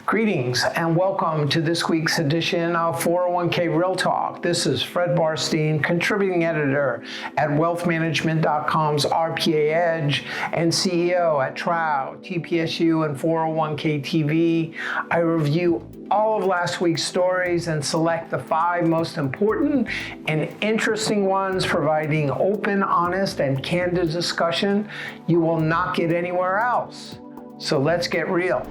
Greetings and welcome to this week's edition of 401k Real Talk. This is Fred Barstein, contributing editor at wealthmanagement.com's RPA Edge and CEO at TROW, TPSU, and 401k TV. I review all of last week's stories and select the 5 most important and interesting ones, providing open, honest, and candid discussion you will not get anywhere else. So let's get real.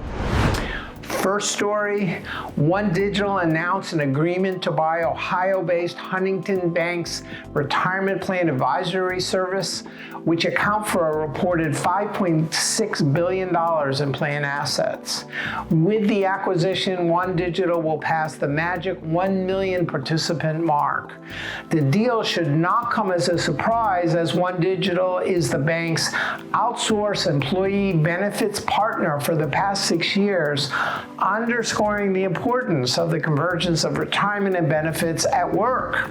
First story, One Digital announced an agreement to buy Ohio-based Huntington Bank's retirement plan advisory service, which account for a reported $5.6 billion in plan assets. With the acquisition, One Digital will pass the magic 1 million participant mark. The deal should not come as a surprise, as One Digital is the bank's outsourced employee benefits partner for the past 6 years, underscoring the importance of the convergence of retirement and benefits at work.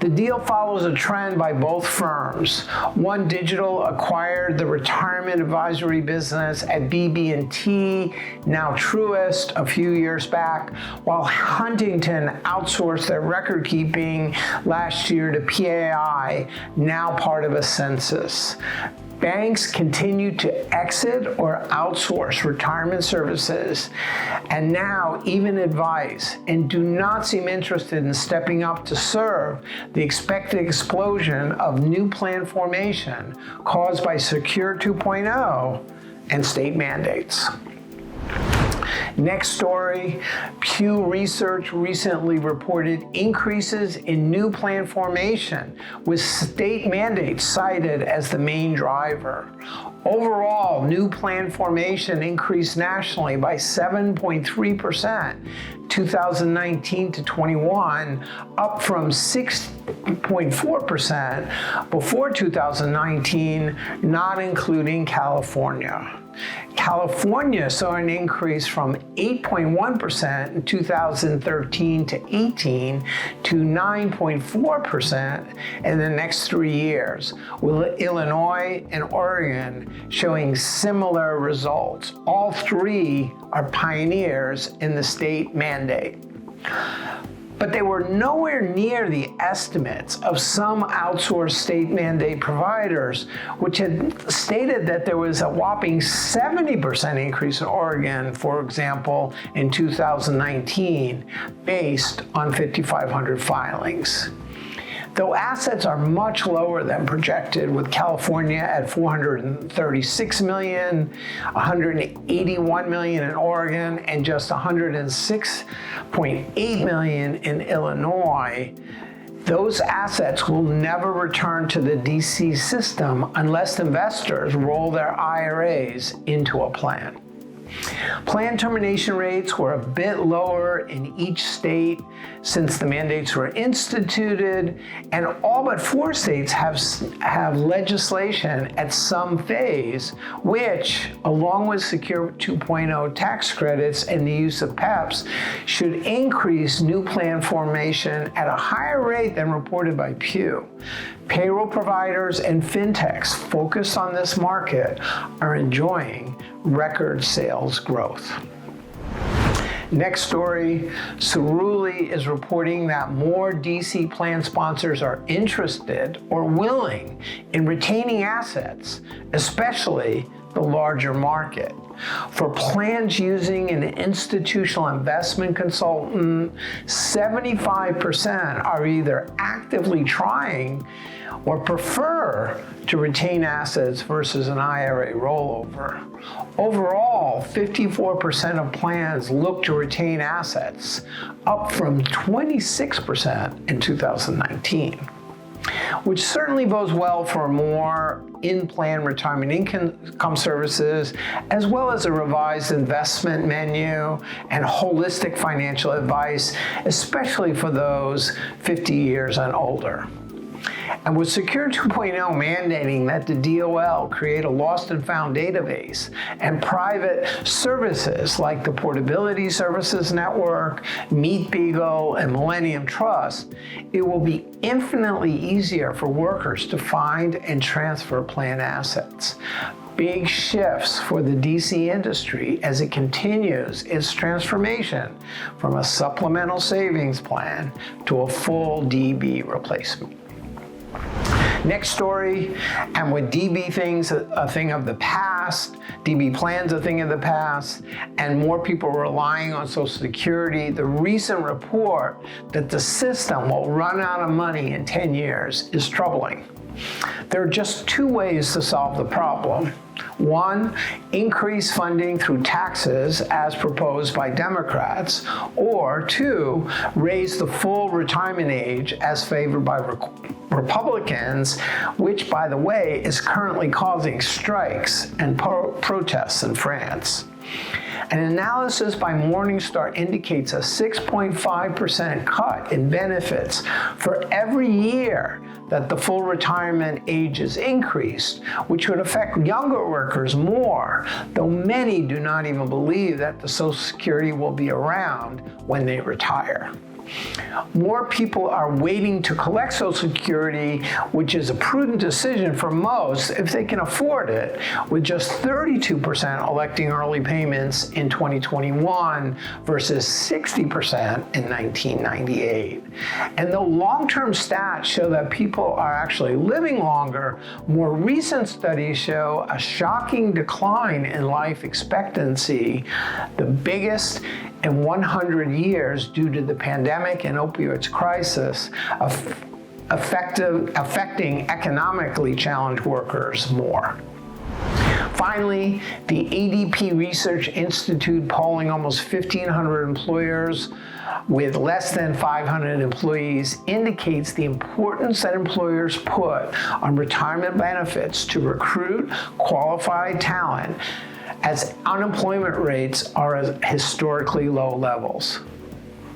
The deal follows a trend by both firms. One Digital acquired the retirement advisory business at BB&T, now Truist, a few years back, while Huntington outsourced their record keeping last year to PAI, now part of Ascensus. Banks continue to exit or outsource retirement services and now even advise, and do not seem interested in stepping up to serve the expected explosion of new plan formation caused by Secure 2.0 and state mandates. Next story, Pew Research recently reported increases in new plan formation, with state mandates cited as the main driver. Overall, new plan formation increased nationally by 7.3%, 2019 to 21, up from 6.4% before 2019, not including California. California saw an increase from 8.1% in 2013 to 18 to 9.4% in the next 3 years, with Illinois and Oregon showing similar results. All 3 are pioneers in the state mandate. But they were nowhere near the estimates of some outsourced state mandate providers, which had stated that there was a whopping 70% increase in Oregon, for example, in 2019, based on 5,500 filings. Though assets are much lower than projected, with California at 436 million, 181 million in Oregon, and just 106.8 million in Illinois, those assets will never return to the DC system unless investors roll their IRAs into a plan. Plan termination rates were a bit lower in each state since the mandates were instituted, and all but 4 states have legislation at some phase, which, along with Secure 2.0 tax credits and the use of PEPs, should increase new plan formation at a higher rate than reported by Pew. Payroll providers and fintechs focused on this market are enjoying record sales growth. Next story, Cerulli is reporting that more DC plan sponsors are interested or willing in retaining assets, especially the larger market. For plans using an institutional investment consultant, 75% are either actively trying or prefer to retain assets versus an IRA rollover. Overall, 54% of plans look to retain assets, up from 26% in 2019. Which certainly bodes well for more in-plan retirement income services, as well as a revised investment menu and holistic financial advice, especially for those 50 years and older. And with Secure 2.0 mandating that the DOL create a lost and found database, and private services like the Portability Services Network, Meet Beagle, and Millennium Trust, it will be infinitely easier for workers to find and transfer plan assets. big shifts for the DC industry as it continues its transformation from a supplemental savings plan to a full DB replacement. Next story, and with DB things a thing of the past, DB plans a thing of the past, and more people relying on Social Security, the recent report that the system will run out of money in 10 years is troubling. There are just two ways to solve the problem. One, increase funding through taxes as proposed by Democrats, or two, raise the full retirement age as favored by Republicans, which, by the way, is currently causing strikes and protests in France. An analysis by Morningstar indicates a 6.5% cut in benefits for every year that the full retirement age is increased, which would affect younger workers more, though many do not even believe that the Social Security will be around when they retire. More people are waiting to collect Social Security, which is a prudent decision for most if they can afford it, with just 32% electing early payments in 2021 versus 60% in 1998. And though long-term stats show that people are actually living longer, more recent studies show a shocking decline in life expectancy, the biggest in 100 years due to the pandemic and opioids crisis, affecting economically challenged workers more. Finally, the ADP Research Institute polling almost 1,500 employers with less than 500 employees indicates the importance that employers put on retirement benefits to recruit qualified talent, as unemployment rates are at historically low levels.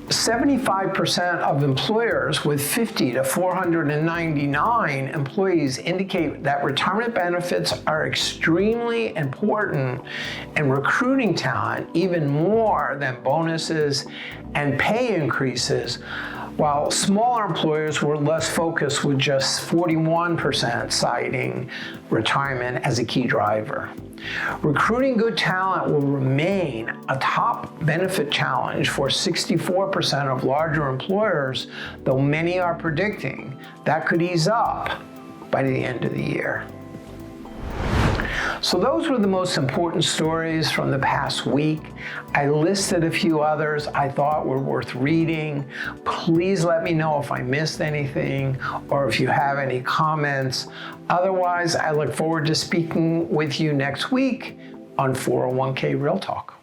75% of employers with 50 to 499 employees indicate that retirement benefits are extremely important in recruiting talent, even more than bonuses and pay increases, while smaller employers were less focused, with just 41% citing retirement as a key driver. Recruiting good talent will remain a top benefit challenge for 64% of larger employers, though many are predicting that could ease up by the end of the year. So those were the most important stories from the past week. I listed a few others I thought were worth reading. Please let me know if I missed anything or if you have any comments. Otherwise, I look forward to speaking with you next week on 401k Real Talk.